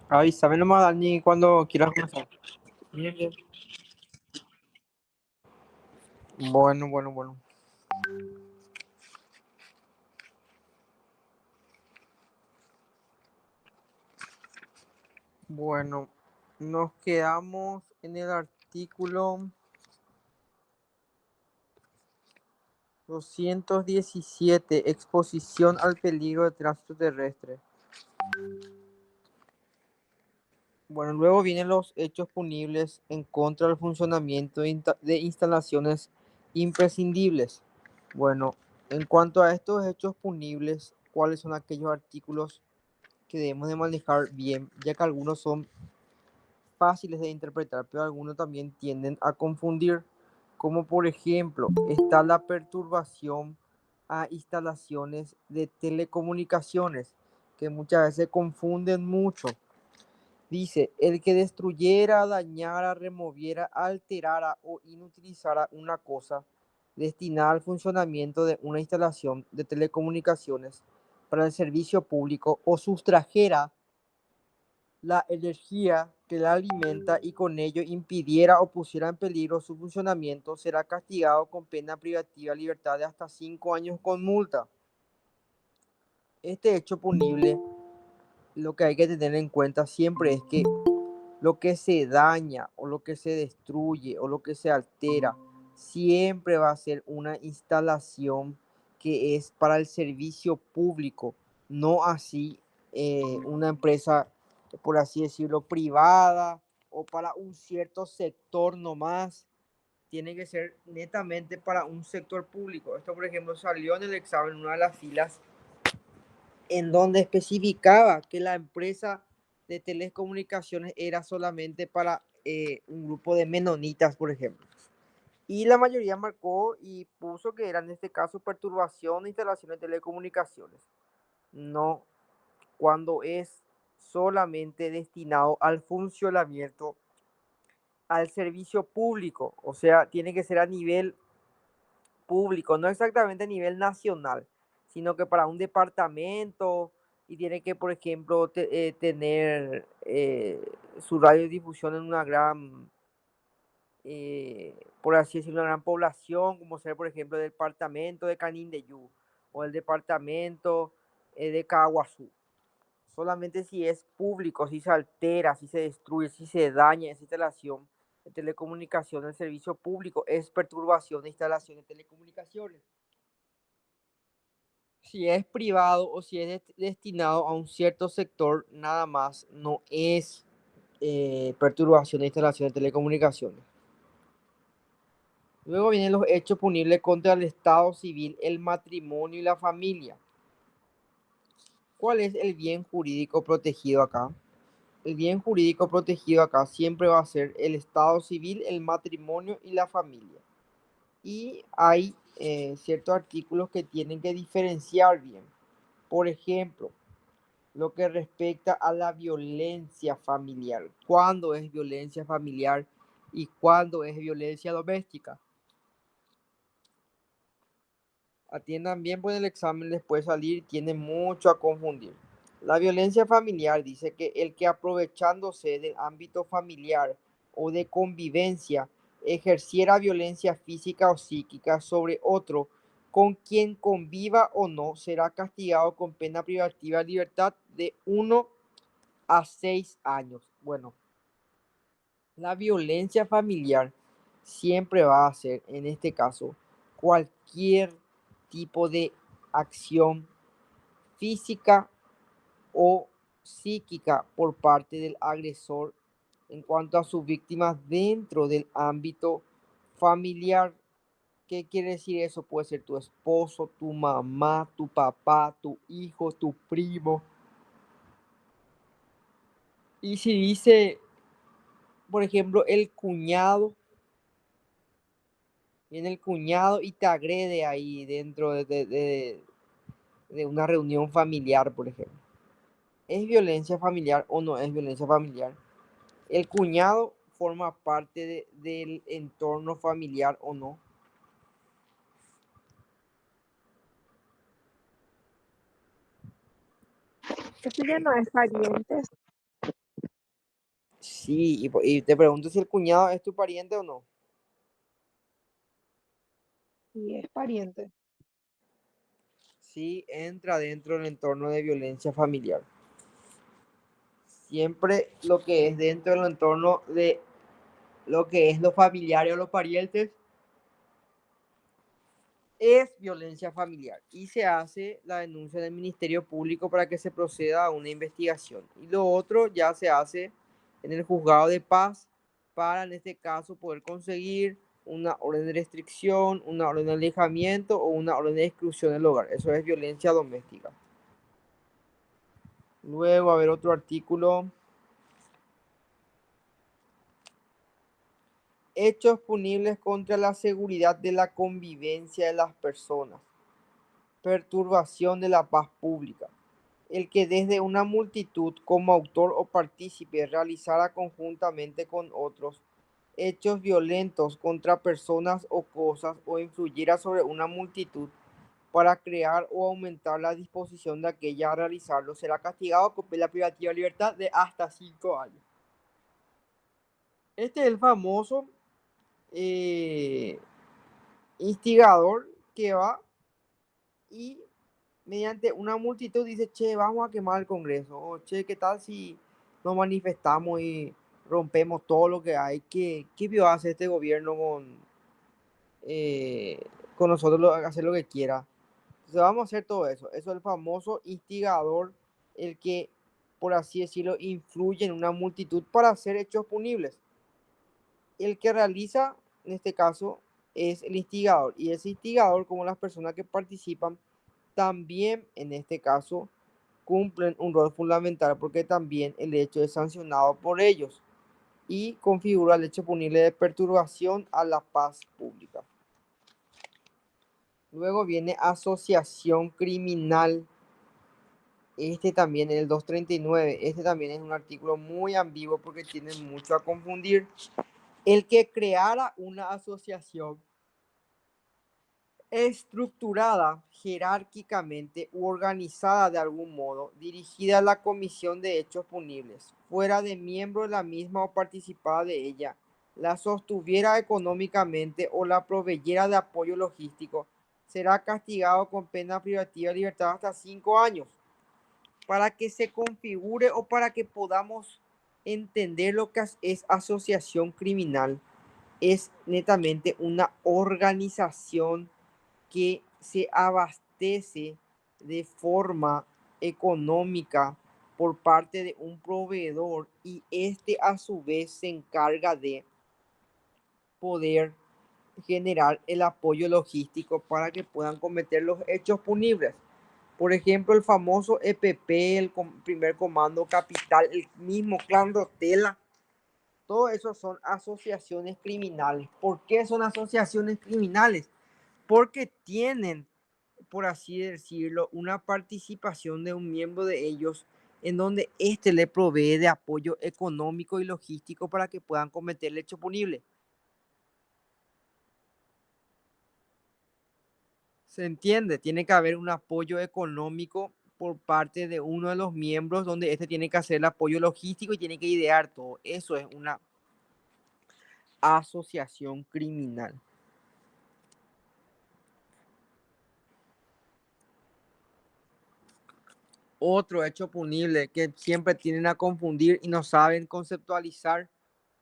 Avísame nomás, Dani, cuando quieras comenzar. Bien, bien. Bueno, bueno, bueno. Bueno, nos quedamos en el artículo 217, exposición al peligro de tránsito terrestre. Bueno, luego vienen los hechos punibles en contra del funcionamiento de instalaciones imprescindibles. Bueno, en cuanto a estos hechos punibles, ¿cuáles son aquellos artículos que debemos de manejar bien, ya que algunos son fáciles de interpretar, pero algunos también tienden a confundir? Como por ejemplo, está la perturbación a instalaciones de telecomunicaciones, que muchas veces confunden mucho. Dice, el que destruyera, dañara, removiera, alterara o inutilizara una cosa destinada al funcionamiento de una instalación de telecomunicaciones para el servicio público o sustrajera la energía que la alimenta y con ello impidiera o pusiera en peligro su funcionamiento, será castigado con pena privativa de libertad de hasta 5 años con multa. Este hecho punible, lo que hay que tener en cuenta siempre es que lo que se daña o lo que se destruye o lo que se altera siempre va a ser una instalación que es para el servicio público, no así una empresa, por así decirlo, privada o para un cierto sector nomás. Tiene que ser netamente para un sector público. Esto, por ejemplo, salió en el examen, una de las filas, en donde especificaba que la empresa de telecomunicaciones era solamente para un grupo de menonitas, por ejemplo. Y la mayoría marcó y puso que era en este caso perturbación de instalaciones de telecomunicaciones. No, cuando es solamente destinado al funcionamiento, al servicio público. O sea, tiene que ser a nivel público, no exactamente a nivel nacional, sino que para un departamento y tiene que, por ejemplo, tener su radiodifusión en una gran, por así decirlo, una gran población, como ser, por ejemplo, el departamento de Canindeyú o el departamento de Caguazú. Solamente si es público, si se altera, si se destruye, si se daña esa instalación de telecomunicación, el servicio público es perturbación de instalación de telecomunicaciones. Si es privado o si es destinado a un cierto sector, nada más no es perturbación de instalación de telecomunicaciones. Luego vienen los hechos punibles contra el Estado civil, el matrimonio y la familia. ¿Cuál es el bien jurídico protegido acá? El bien jurídico protegido acá siempre va a ser el Estado civil, el matrimonio y la familia. Y hay ciertos artículos que tienen que diferenciar bien. Por ejemplo, lo que respecta a la violencia familiar. ¿Cuándo es violencia familiar y cuándo es violencia doméstica? Atiendan bien, pues el examen les puede salir, tiene mucho a confundir. La violencia familiar dice que el que aprovechándose del ámbito familiar o de convivencia ejerciera violencia física o psíquica sobre otro con quien conviva o no, será castigado con pena privativa de libertad de 1 a 6 años. Bueno, la violencia familiar siempre va a ser, en este caso, cualquier tipo de acción física o psíquica por parte del agresor en cuanto a sus víctimas dentro del ámbito familiar. ¿Qué quiere decir eso? Puede ser tu esposo, tu mamá, tu papá, tu hijo, tu primo. Y si dice, por ejemplo, el cuñado, viene el cuñado y te agrede ahí dentro de una reunión familiar, por ejemplo. ¿Es violencia familiar o no es violencia familiar? ¿El cuñado forma parte del entorno familiar o no? Eso ya no es parientes Sí, y te pregunto si el cuñado es tu pariente o no. y es pariente. Sí, entra dentro del entorno de violencia familiar. Siempre lo que es dentro del entorno de lo que es lo familiar o los parientes es violencia familiar y se hace la denuncia del Ministerio Público para que se proceda a una investigación. Y lo otro ya se hace en el juzgado de paz para, en este caso, poder conseguir una orden de restricción, una orden de alejamiento o una orden de exclusión del hogar. Eso es violencia doméstica. Luego, a ver otro artículo. Hechos punibles contra la seguridad de la convivencia de las personas. Perturbación de la paz pública. El que desde una multitud como autor o partícipe realizara conjuntamente con otros hechos violentos contra personas o cosas o influyera sobre una multitud para crear o aumentar la disposición de aquella a realizarlo, será castigado con pena privativa de libertad de hasta 5 años. Este es el famoso eh, instigador que va y mediante una multitud dice, che, vamos a quemar el Congreso, o che, ¿qué tal si nos manifestamos y rompemos todo lo que hay? ¿Qué va a hacer este gobierno con nosotros, hacer lo que quiera? Entonces vamos a hacer todo eso. Eso es el famoso instigador, el que, por así decirlo, influye en una multitud para hacer hechos punibles. El que realiza, en este caso, es el instigador. Y ese instigador, como las personas que participan, también en este caso cumplen un rol fundamental porque también el hecho es sancionado por ellos y configura el hecho punible de perturbación a la paz pública. Luego viene asociación criminal. Este también, el 239, este también es un artículo muy ambiguo porque tiene mucho a confundir. El que creara una asociación estructurada jerárquicamente u organizada de algún modo, dirigida a la comisión de hechos punibles, fuera de miembro de la misma o participada de ella, la sostuviera económicamente o la proveyera de apoyo logístico, será castigado con pena privativa de libertad hasta 5 años. Para que se configure o para que podamos entender lo que es asociación criminal, es netamente una organización que se abastece de forma económica por parte de un proveedor y este a su vez se encarga de poder generar el apoyo logístico para que puedan cometer los hechos punibles. Por ejemplo, el famoso EPP, el primer comando capital, el mismo clan Rotela, todo eso son asociaciones criminales. ¿Por qué son asociaciones criminales? Porque tienen, por así decirlo, una participación de un miembro de ellos en donde éste le provee de apoyo económico y logístico para que puedan cometer el hecho punible. ¿Se entiende? Tiene que haber un apoyo económico por parte de uno de los miembros donde éste tiene que hacer el apoyo logístico y tiene que idear todo. Eso es una asociación criminal. Otro hecho punible que siempre tienen a confundir y no saben conceptualizar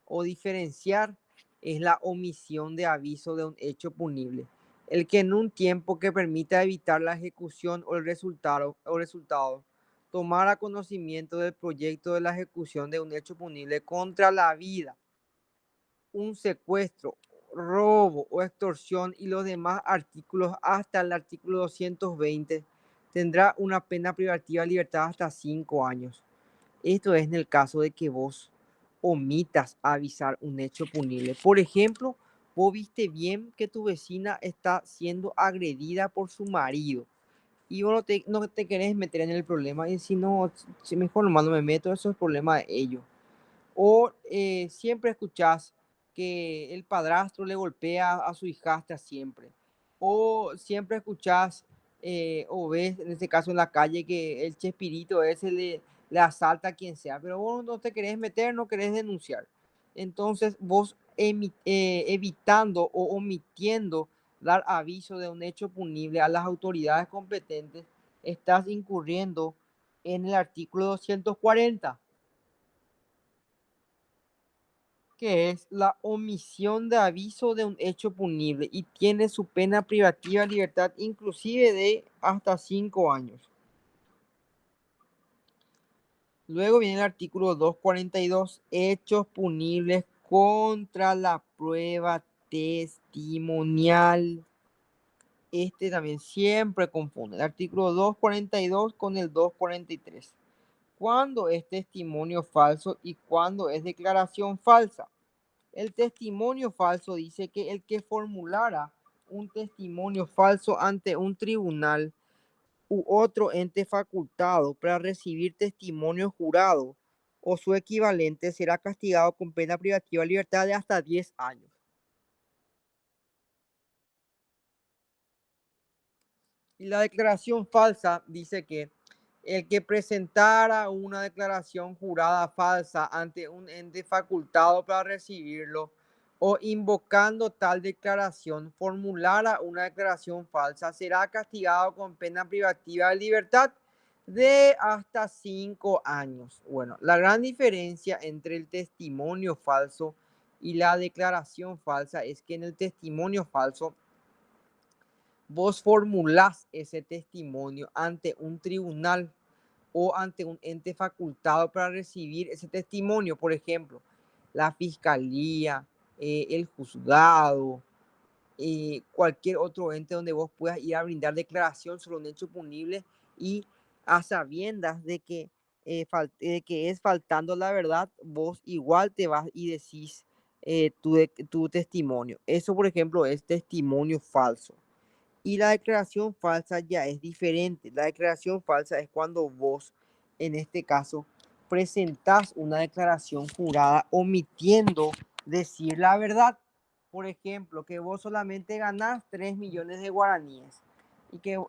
o diferenciar es la omisión de aviso de un hecho punible. el que en un tiempo que permita evitar la ejecución o el resultado, tomara conocimiento del proyecto de la ejecución de un hecho punible contra la vida, un secuestro, robo o extorsión y los demás artículos hasta el artículo 220, tendrá una pena privativa de libertad hasta 5 años. Esto es en el caso de que vos omitas avisar un hecho punible. Por ejemplo, vos viste bien que tu vecina está siendo agredida por su marido y vos no te querés meter en el problema y si no, mejor nomás no me meto, eso es problema de ellos. O siempre escuchás que el padrastro le golpea a su hijastra siempre. O siempre escuchás o ves, en este caso en la calle, que el Chespirito ese le asalta a quien sea. Pero vos no te querés meter, no querés denunciar. Entonces vos evitando o omitiendo dar aviso de un hecho punible a las autoridades competentes, estás incurriendo en el artículo 240, que es la omisión de aviso de un hecho punible y tiene su pena privativa de libertad inclusive de hasta 5 años. Luego viene el artículo 242, hechos punibles contra la prueba testimonial. Este también siempre confunde el artículo 242 con el 243. ¿Cuándo es testimonio falso y cuándo es declaración falsa? El testimonio falso dice que el que formulara un testimonio falso ante un tribunal u otro ente facultado para recibir testimonio jurado o su equivalente será castigado con pena privativa de libertad de hasta 10 años. Y la declaración falsa dice que el que presentara una declaración jurada falsa ante un ente facultado para recibirlo o invocando tal declaración formulara una declaración falsa será castigado con pena privativa de libertad de hasta 5 años. Bueno, la gran diferencia entre el testimonio falso y la declaración falsa es que en el testimonio falso vos formulás ese testimonio ante un tribunal o ante un ente facultado para recibir ese testimonio, por ejemplo, la fiscalía, el juzgado, cualquier otro ente donde vos puedas ir a brindar declaración sobre un hecho punible y a sabiendas de que es faltando la verdad, vos igual te vas y decís tu testimonio. Eso, por ejemplo, es testimonio falso. Y la declaración falsa ya es diferente. La declaración falsa es cuando vos, en este caso, presentás una declaración jurada omitiendo decir la verdad. Por ejemplo, que vos solamente ganás 3 millones de guaraníes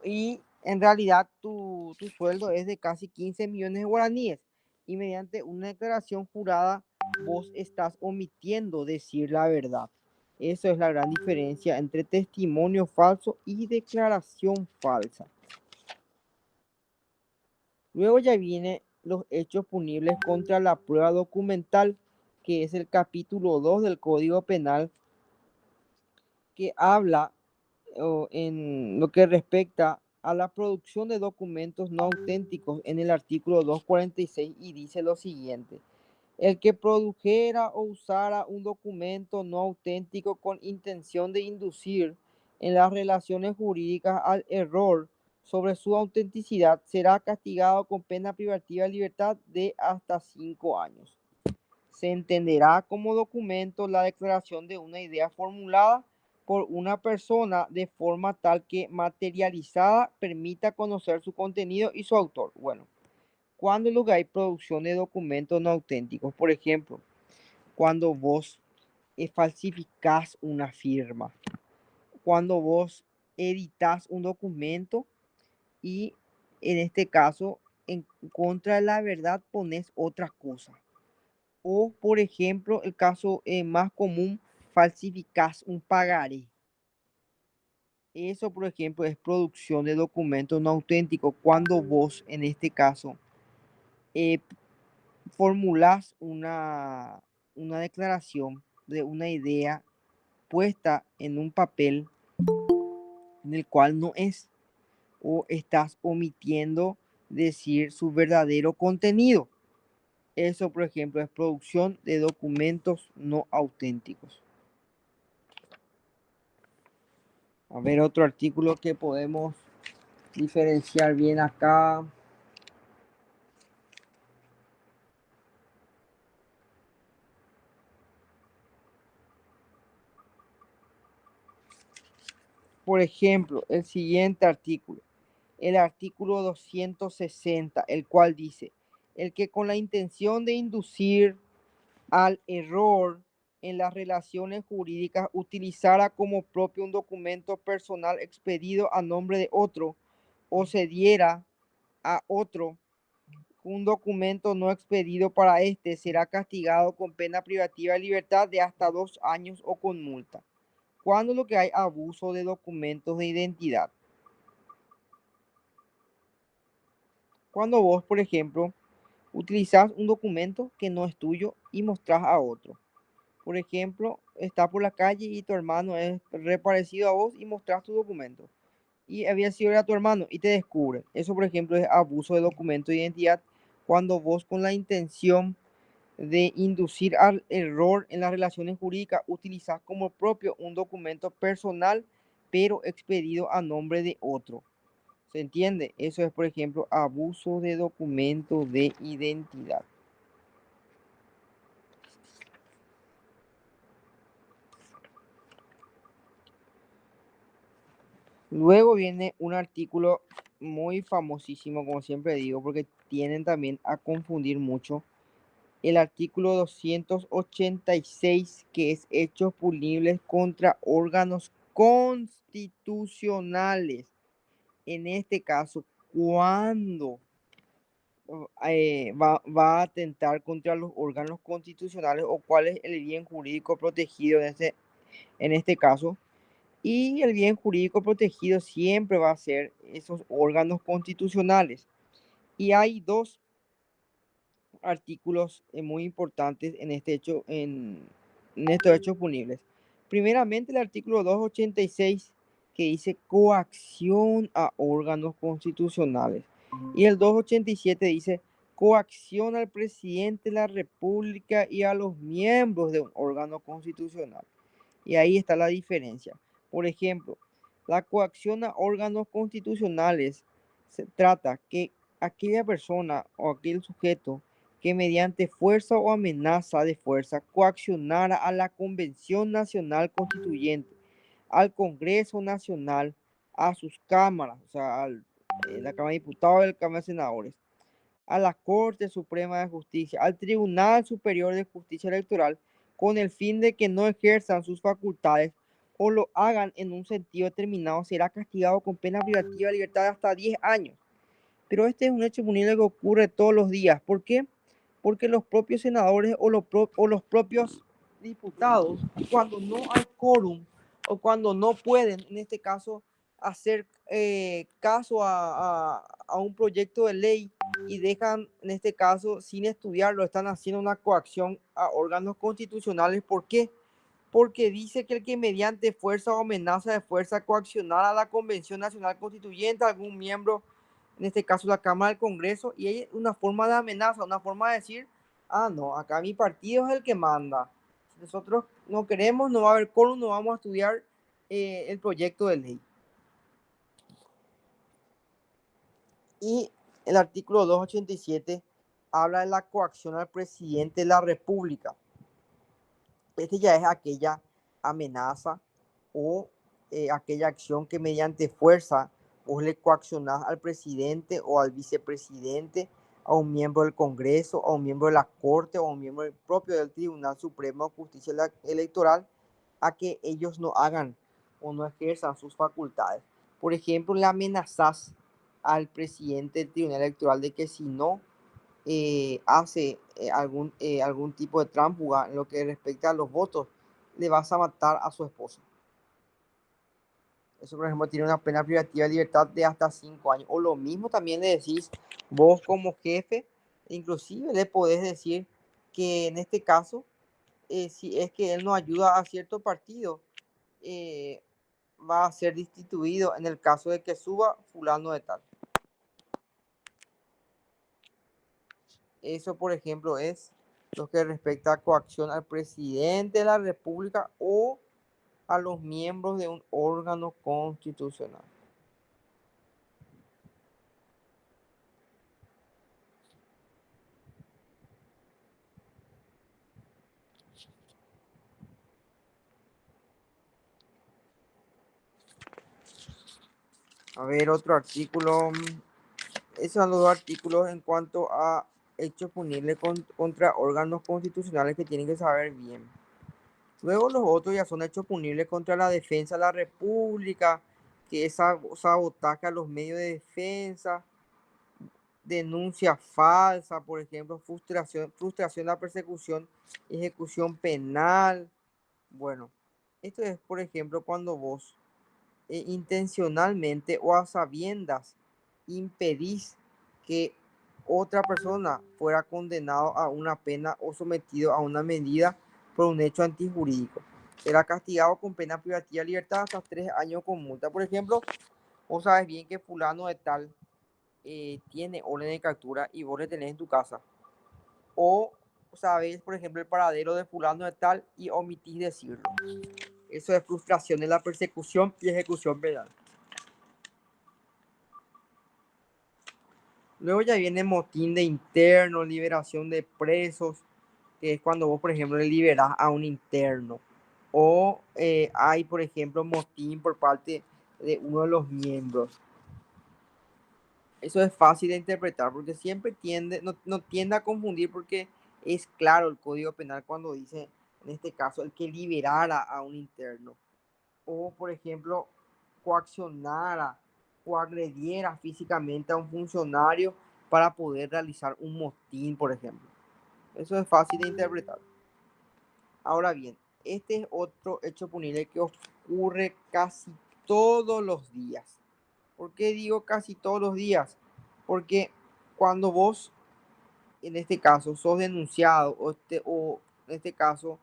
y en realidad tu sueldo es de casi 15 millones de guaraníes. Y mediante una declaración jurada vos estás omitiendo decir la verdad. Eso es la gran diferencia entre testimonio falso y declaración falsa. Luego ya viene los hechos punibles contra la prueba documental, que es el capítulo 2 del Código Penal, que habla en lo que respecta a la producción de documentos no auténticos en el artículo 246 y dice lo siguiente. El que produjera o usara un documento no auténtico con intención de inducir en las relaciones jurídicas al error sobre su autenticidad será castigado con pena privativa de libertad de hasta 5 años. Se entenderá como documento la declaración de una idea formulada por una persona de forma tal que materializada permita conocer su contenido y su autor. Bueno, cuando lo que hay producción de documentos no auténticos, por ejemplo, cuando vos falsificás una firma, cuando vos editas un documento y en este caso en contra de la verdad pones otra cosa. O por ejemplo, el caso más común, falsificás un pagaré. Eso, por ejemplo, es producción de documentos no auténticos cuando vos, en este caso, eh, formulás una declaración de una idea puesta en un papel en el cual no es, o estás omitiendo decir su verdadero contenido. Eso, por ejemplo, es producción de documentos no auténticos. A ver, otro artículo que podemos diferenciar bien acá. Por ejemplo, el siguiente artículo, el artículo 260, el cual dice, el que con la intención de inducir al error en las relaciones jurídicas utilizara como propio un documento personal expedido a nombre de otro o se diera a otro un documento no expedido para este, será castigado con pena privativa de libertad de hasta 2 años o con multa. Cuando lo que hay abuso de documentos de identidad. Cuando vos, por ejemplo, utilizás un documento que no es tuyo y mostrás a otro. Por ejemplo, estás por la calle y tu hermano es reparecido a vos y mostrás tu documento. Y había sido era tu hermano y te descubren. Eso, por ejemplo, es abuso de documento de identidad cuando vos con la intención de inducir al error en las relaciones jurídicas utilizás como propio un documento personal pero expedido a nombre de otro. ¿Se entiende? Eso es, por ejemplo, abuso de documento de identidad. Luego viene un artículo muy famosísimo, como siempre digo, porque tienden también a confundir mucho. El artículo 286, que es hechos punibles contra órganos constitucionales. En este caso, cuando va a atentar contra los órganos constitucionales o cuál es el bien jurídico protegido en este caso. Y el bien jurídico protegido siempre va a ser esos órganos constitucionales. Y hay dos artículos muy importantes en en estos hechos punibles. Primeramente, el artículo 286 que dice coacción a órganos constitucionales. Y el 287 dice coacción al presidente de la República y a los miembros de un órgano constitucional. Y ahí está la diferencia. Por ejemplo, la coacción a órganos constitucionales se trata que aquella persona o aquel sujeto que mediante fuerza o amenaza de fuerza coaccionara a la Convención Nacional Constituyente, al Congreso Nacional, a sus cámaras, o sea, la Cámara de Diputados y la Cámara de Senadores, a la Corte Suprema de Justicia, al Tribunal Superior de Justicia Electoral, con el fin de que no ejerzan sus facultades o lo hagan en un sentido determinado, será castigado con pena privativa de libertad de hasta 10 años. Pero este es un hecho punible que ocurre todos los días. ¿Por qué? Porque los propios senadores o los propios diputados, cuando no hay quórum o cuando no pueden, en este caso, hacer caso a un proyecto de ley y dejan, en este caso, sin estudiarlo, están haciendo una coacción a órganos constitucionales. ¿Por qué? Porque dice que el que mediante fuerza o amenaza de fuerza coaccionar a la Convención Nacional Constituyente, a algún miembro, en este caso la Cámara del Congreso, y hay una forma de amenaza, una forma de decir, ah, no, acá mi partido es el que manda. Si nosotros no queremos, no va a haber quórum, no vamos a estudiar el proyecto de ley. Y el artículo 287 habla de la coacción al presidente de la República. Este ya es aquella amenaza o aquella acción que mediante fuerza vos le coaccionás al presidente o al vicepresidente, a un miembro del Congreso, a un miembro de la Corte o a un miembro propio del Tribunal Supremo de Justicia Electoral a que ellos no hagan o no ejerzan sus facultades. Por ejemplo, le amenazás al presidente del Tribunal Electoral de que si no hace algún tipo de tránsfuga en lo que respecta a los votos, le vas a matar a su esposa. Eso, por ejemplo, tiene una pena privativa de libertad de hasta 5 años. O lo mismo también le decís vos como jefe, inclusive le podés decir que en este caso, si es que él no ayuda a cierto partido, eh, va a ser destituido en el caso de que suba fulano de tal. Eso, por ejemplo, es lo que respecta a coacción al presidente de la República o a los miembros de un órgano constitucional. A ver, otro artículo. Esos son los dos artículos en cuanto a hechos punibles contra órganos constitucionales que tienen que saber bien. Luego los otros ya son hechos punibles contra la defensa de la República, que es sabotaje a los medios de defensa, denuncia falsa, por ejemplo, frustración de la persecución, ejecución penal. Bueno, esto es, por ejemplo, cuando vos intencionalmente o a sabiendas impedís que otra persona fuera condenado a una pena o sometido a una medida por un hecho antijurídico. Será castigado con pena privativa de libertad hasta 3 años con multa. Por ejemplo, vos sabes bien que fulano de tal tiene orden de captura y vos le tenés en tu casa. O sabes, por ejemplo, el paradero de fulano de tal y omitís decirlo. Eso es frustración de la persecución y ejecución penal. Luego ya viene motín de interno, liberación de presos, que es cuando vos, por ejemplo, le liberás a un interno. O hay, por ejemplo, motín por parte de uno de los miembros. Eso es fácil de interpretar porque siempre no tiende a confundir porque es claro el Código Penal cuando dice, en este caso, el que liberara a un interno. O, por ejemplo, coaccionara o agrediera físicamente a un funcionario para poder realizar un motín, por ejemplo. Eso es fácil de interpretar. Ahora bien, este es otro hecho punible que ocurre casi todos los días. ¿Por qué digo casi todos los días? Porque cuando vos, en este caso, sos denunciado o en este caso,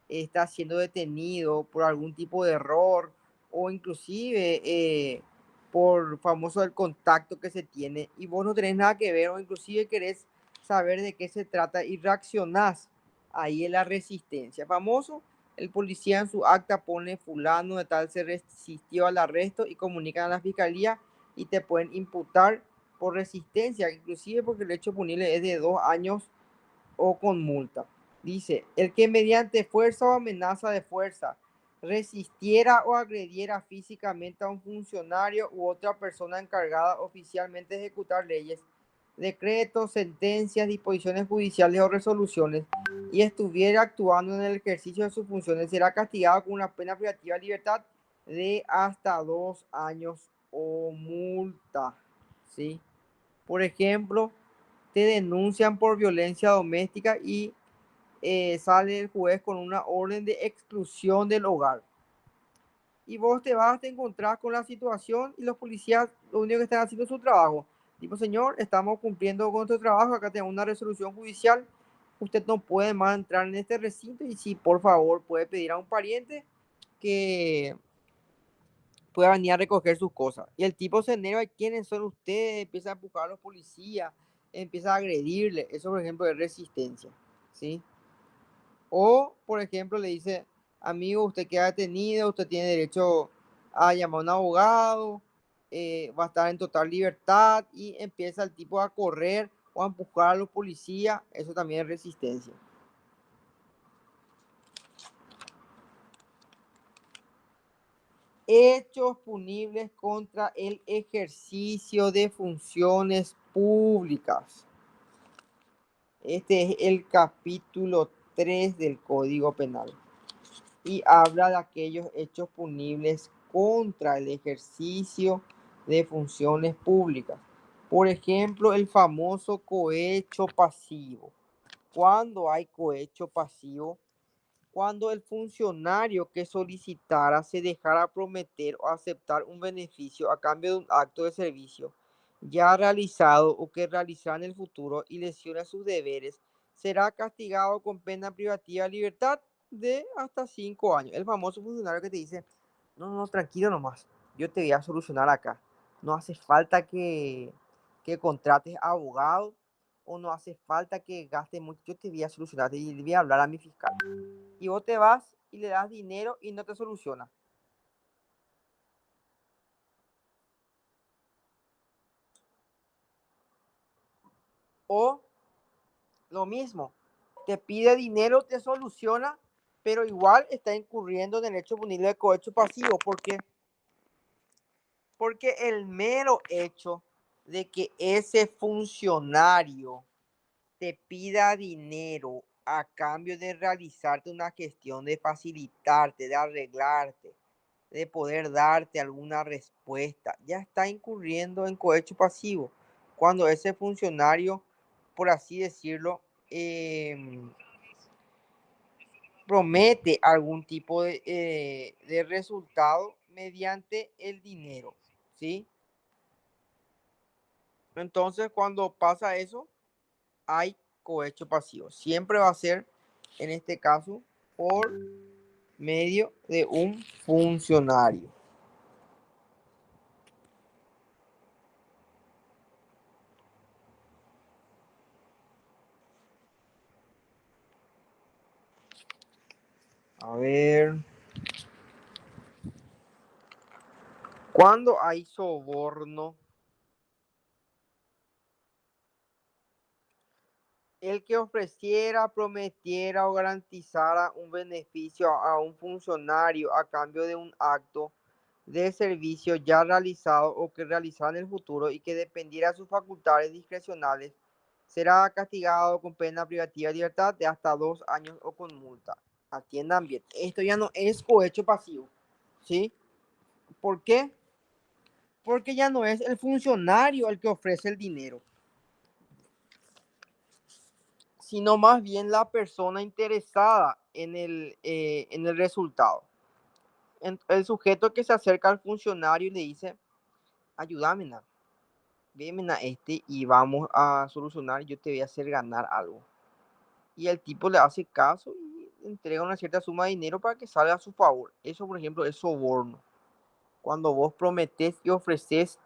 está siendo detenido por algún tipo de error o inclusive por famoso el contacto que se tiene y vos no tenés nada que ver o inclusive querés saber de qué se trata y reaccionás, ahí es la resistencia. Famoso, el policía en su acta pone fulano de tal se resistió al arresto y comunican a la fiscalía y te pueden imputar por resistencia, inclusive porque el hecho punible es de 2 años o con multa. Dice, el que mediante fuerza o amenaza de fuerza resistiera o agrediera físicamente a un funcionario u otra persona encargada oficialmente de ejecutar leyes, decretos, sentencias, disposiciones judiciales o resoluciones y estuviera actuando en el ejercicio de sus funciones, será castigado con una pena privativa de libertad de hasta 2 años o multa. ¿Sí? Por ejemplo, te denuncian por violencia doméstica y sale el juez con una orden de exclusión del hogar. Y vos te encontrás con la situación y los policías lo único que están haciendo es su trabajo. Tipo, señor, estamos cumpliendo con nuestro trabajo, acá tenemos una resolución judicial, usted no puede más entrar en este recinto y si por favor puede pedir a un pariente que pueda venir a recoger sus cosas. Y el tipo se enerva, ¿quiénes son ustedes? Empieza a empujar a los policías, empieza a agredirle. Eso, por ejemplo, es resistencia, ¿sí? O, por ejemplo, le dice, amigo, usted queda detenido, usted tiene derecho a llamar a un abogado, va a estar en total libertad y empieza el tipo a correr o a empujar a los policías. Eso también es resistencia. Hechos punibles contra el ejercicio de funciones públicas. Este es el capítulo 3 del Código Penal y habla de aquellos hechos punibles contra el ejercicio de funciones públicas. Por ejemplo, el famoso cohecho pasivo. ¿Cuándo hay cohecho pasivo? Cuando el funcionario que solicitara se dejara prometer o aceptar un beneficio a cambio de un acto de servicio ya realizado o que realizará en el futuro y lesiona sus deberes, será castigado con pena privativa de libertad de hasta 5 años. El famoso funcionario que te dice, No, no, tranquilo nomás. Yo te voy a solucionar acá. No hace falta que contrates abogado o no hace falta que gastes mucho. Yo te voy a solucionar y le voy a hablar a mi fiscal. Y vos te vas y le das dinero y no te soluciona. O lo mismo, te pide dinero, te soluciona, pero igual está incurriendo en el hecho punible de cohecho pasivo. ¿Por qué? Porque el mero hecho de que ese funcionario te pida dinero a cambio de realizarte una gestión, de facilitarte, de arreglarte, de poder darte alguna respuesta, ya está incurriendo en cohecho pasivo. Cuando ese funcionario, por así decirlo, promete algún tipo de resultado mediante el dinero, ¿sí? Entonces, cuando pasa eso, hay cohecho pasivo. Siempre va a ser, en este caso, por medio de un funcionario. A ver, cuando hay soborno, el que ofreciera, prometiera o garantizara un beneficio a un funcionario a cambio de un acto de servicio ya realizado o que realizara en el futuro y que dependiera de sus facultades discrecionales, será castigado con pena privativa de libertad de hasta 2 años o con multa. Atiendan bien, esto ya no es cohecho pasivo, ¿sí? ¿Por qué? Porque ya no es el funcionario el que ofrece el dinero, sino más bien la persona interesada en el resultado. El sujeto que se acerca al funcionario y le dice, ayúdame, véeme a este y vamos a solucionar, yo te voy a hacer ganar algo. Y el tipo le hace caso y entrega una cierta suma de dinero para que salga a su favor. Eso, por ejemplo, es soborno. Cuando vos prometés y ofreces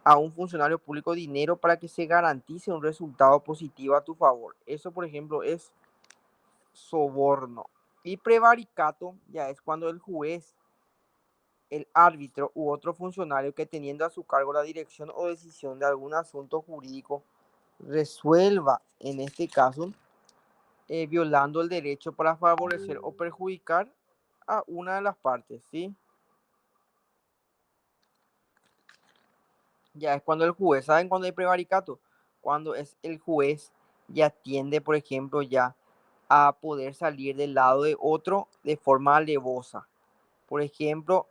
a un funcionario público dinero para que se garantice un resultado positivo a tu favor. Eso, por ejemplo, es soborno. Y prevaricato ya es cuando el juez, el árbitro u otro funcionario que teniendo a su cargo la dirección o decisión de algún asunto jurídico resuelva, en este caso, violando el derecho para favorecer o perjudicar a una de las partes, ¿sí? Ya es cuando el juez, ¿saben cuándo hay prevaricato? Cuando es el juez ya tiende, por ejemplo, ya a poder salir del lado de otro de forma alevosa. Por ejemplo,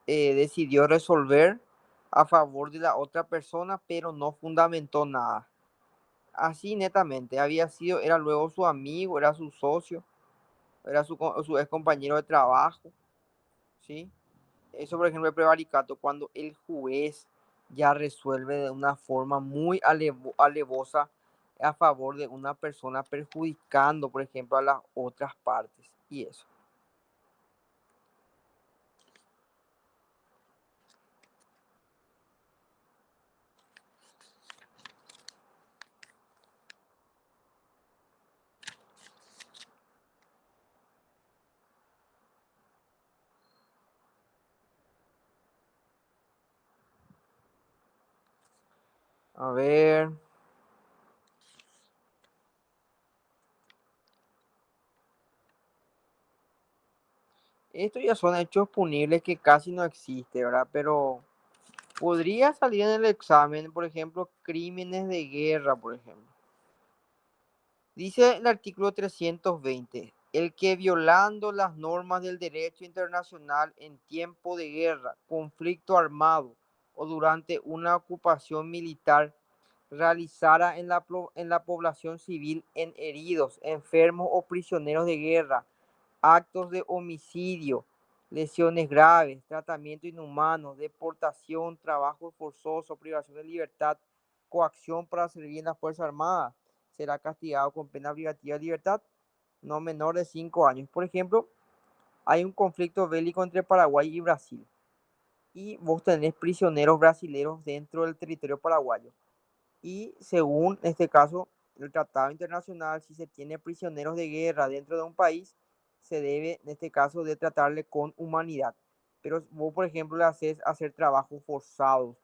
decidió resolver a favor de la otra persona, pero no fundamentó nada. Así netamente, había sido, era luego su amigo, era su socio, era su ex compañero de trabajo, ¿sí? Eso, por ejemplo, el prevaricato, cuando el juez ya resuelve de una forma muy alevosa a favor de una persona, perjudicando, por ejemplo, a las otras partes. Y eso. A ver. Estos ya son hechos punibles que casi no existe, ¿verdad? Pero podría salir en el examen, por ejemplo, crímenes de guerra, por ejemplo. Dice el artículo 320, el que violando las normas del derecho internacional en tiempo de guerra, conflicto armado o durante una ocupación militar realizara en la población civil en heridos, enfermos o prisioneros de guerra actos de homicidio, lesiones graves, tratamiento inhumano, deportación, trabajo forzoso, privación de libertad, coacción para servir en las Fuerzas Armadas, será castigado con pena privativa de libertad no menor de 5 años. Por ejemplo, hay un conflicto bélico entre Paraguay y Brasil y vos tenés prisioneros brasileños dentro del territorio paraguayo. Y según este caso, el tratado internacional, si se tiene prisioneros de guerra dentro de un país, se debe, en este caso, de tratarle con humanidad. Pero vos, por ejemplo, le haces hacer trabajos forzados,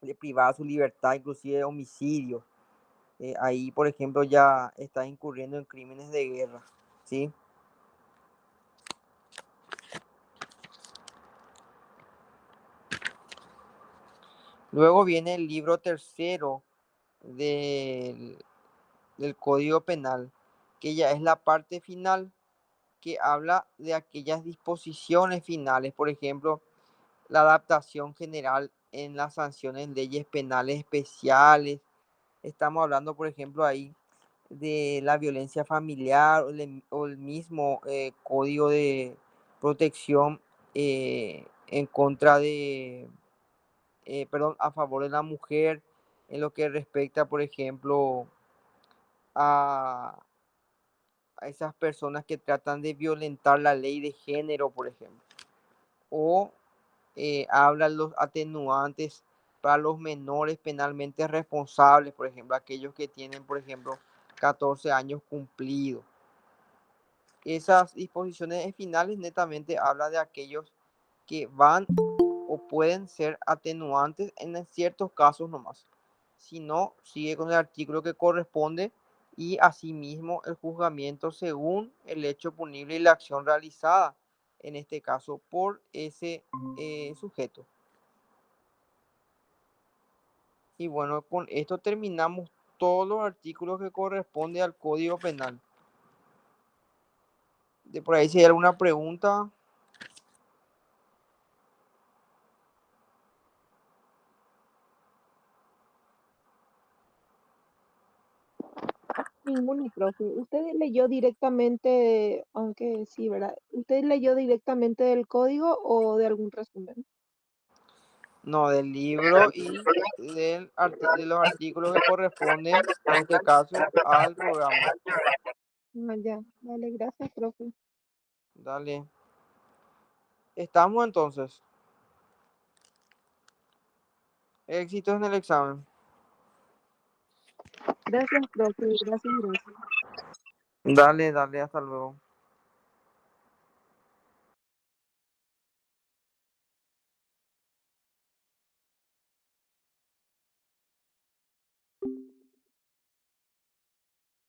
le privás su libertad, inclusive homicidios. Ahí, por ejemplo, ya está incurriendo en crímenes de guerra, ¿sí? Luego viene el libro tercero del, del Código Penal, que ya es la parte final, que habla de aquellas disposiciones finales, por ejemplo, la adaptación general en las sanciones, leyes penales especiales. Estamos hablando, por ejemplo, ahí de la violencia familiar o el mismo código de protección en contra de, perdón, a favor de la mujer, en lo que respecta, por ejemplo, a, a esas personas que tratan de violentar la ley de género, por ejemplo. O habla los atenuantes para los menores penalmente responsables, por ejemplo, aquellos que tienen, por ejemplo, 14 años cumplidos. Esas disposiciones finales netamente habla de aquellos que van o pueden ser atenuantes en ciertos casos nomás. Si no, sigue con el artículo que corresponde y asimismo el juzgamiento según el hecho punible y la acción realizada, en este caso por ese sujeto. Y bueno, con esto terminamos todos los artículos que corresponden al Código Penal. De por ahí si hay alguna pregunta. Ninguno, profe. ¿Usted leyó directamente, aunque sí, ¿verdad? ¿Usted leyó directamente del código o de algún resumen? No, del libro y de los artículos que corresponden, en este caso, al programa. Ah, ya. Vale, gracias, profe. Dale. Estamos entonces. Éxitos en el examen. Gracias, profe. Gracias, gracias. Dale, dale, hasta luego.